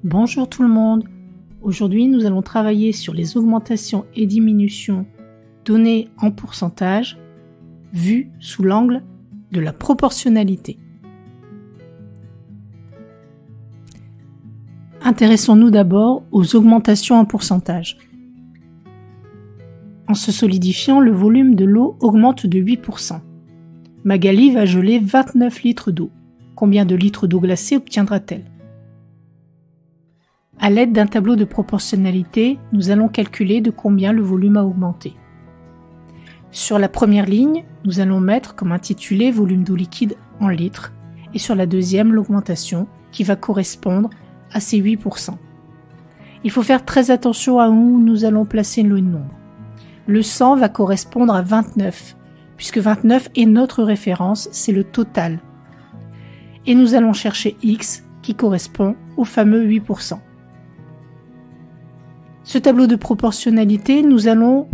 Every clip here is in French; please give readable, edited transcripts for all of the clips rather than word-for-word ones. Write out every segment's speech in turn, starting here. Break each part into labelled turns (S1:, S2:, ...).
S1: Bonjour tout le monde. Aujourd'hui, nous allons travailler sur les augmentations et diminutions données en pourcentage, vues sous l'angle de la proportionnalité. Intéressons-nous d'abord aux augmentations en pourcentage. En se solidifiant, le volume de l'eau augmente de 8%. Magali va geler 29 litres d'eau. Combien de litres d'eau glacée obtiendra-t-elle? À l'aide d'un tableau de proportionnalité, nous allons calculer de combien le volume a augmenté. Sur la première ligne, nous allons mettre comme intitulé volume d'eau liquide en litres et sur la deuxième l'augmentation qui va correspondre à ces 8%. Il faut faire très attention à où nous allons placer le nombre. Le 100 va correspondre à 29, puisque 29 est notre référence, c'est le total. Et nous allons chercher X qui correspond au fameux 8%. Ce tableau de proportionnalité, nous allons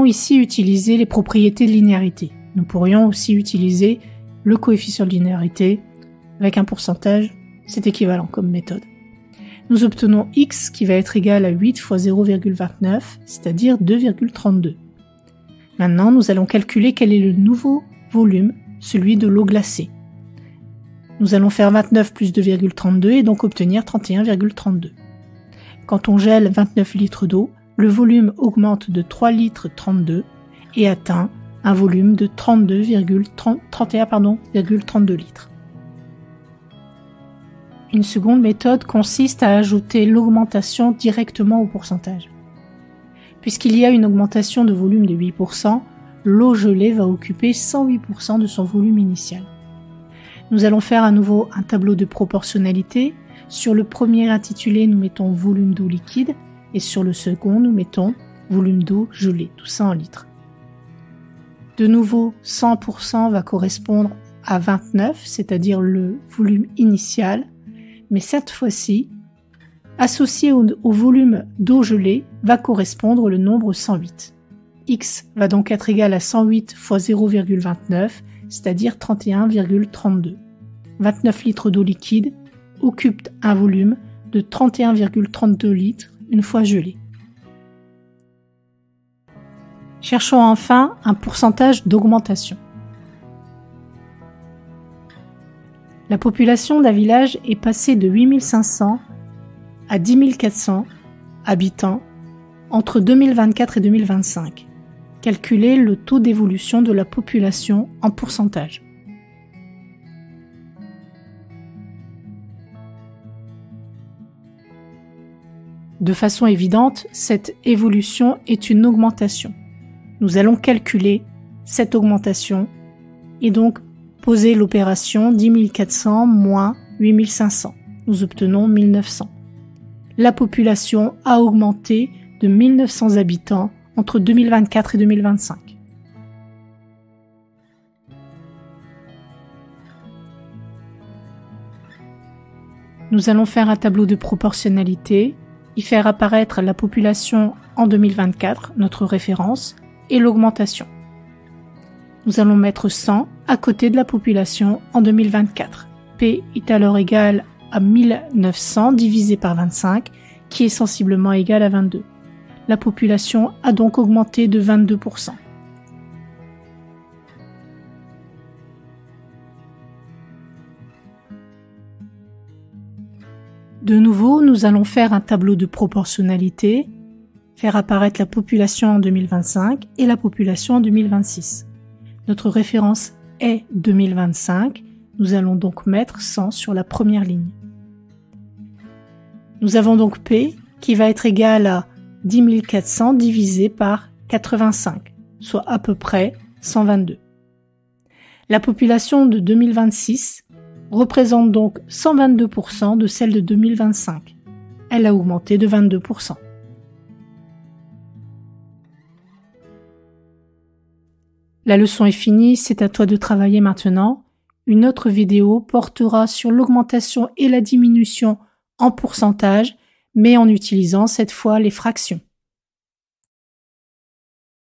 S1: ici utiliser les propriétés de linéarité. Nous pourrions aussi utiliser le coefficient de linéarité avec un pourcentage, c'est équivalent comme méthode. Nous obtenons X qui va être égal à 8 fois 0,29, c'est-à-dire 2,32. Maintenant, nous allons calculer quel est le nouveau volume, celui de l'eau glacée. Nous allons faire 29 plus 2,32 et donc obtenir 31,32. Quand on gèle 29 litres d'eau, le volume augmente de 3 litres 32 et atteint un volume de 31,32 litres. Une seconde méthode consiste à ajouter l'augmentation directement au pourcentage. Puisqu'il y a une augmentation de volume de 8%, l'eau gelée va occuper 108% de son volume initial. Nous allons faire à nouveau un tableau de proportionnalité. Sur le premier intitulé, nous mettons volume d'eau liquide et sur le second, nous mettons volume d'eau gelée, tout ça en litres. De nouveau, 100% va correspondre à 29, c'est-à-dire le volume initial, mais cette fois-ci, associé au volume d'eau gelée, va correspondre le nombre 108. X va donc être égal à 108 fois 0,29, c'est-à-dire 31,32. 29 litres d'eau liquide occupent un volume de 31,32 litres une fois gelé. Cherchons enfin un pourcentage d'augmentation. La population d'un village est passée de 8500 à 10 400 habitants entre 2024 et 2025. Calculez le taux d'évolution de la population en pourcentage. De façon évidente, cette évolution est une augmentation. Nous allons calculer cette augmentation et donc poser l'opération 10 400 moins 8 500. Nous obtenons 1900. La population a augmenté de 1900 habitants entre 2024 et 2025. Nous allons faire un tableau de proportionnalité, y faire apparaître la population en 2024, notre référence, et l'augmentation. Nous allons mettre 100 à côté de la population en 2024. P est alors égal à 1900 divisé par 25, qui est sensiblement égal à 22. La population a donc augmenté de 22%. De nouveau, nous allons faire un tableau de proportionnalité, faire apparaître la population en 2025 et la population en 2026. Notre référence est 2025, nous allons donc mettre 100 sur la première ligne. Nous avons donc P qui va être égal à 10 400 divisé par 85, soit à peu près 122. La population de 2026 représente donc 122% de celle de 2025. Elle a augmenté de 22%. La leçon est finie, c'est à toi de travailler maintenant. Une autre vidéo portera sur l'augmentation et la diminution en pourcentage, mais en utilisant cette fois les fractions.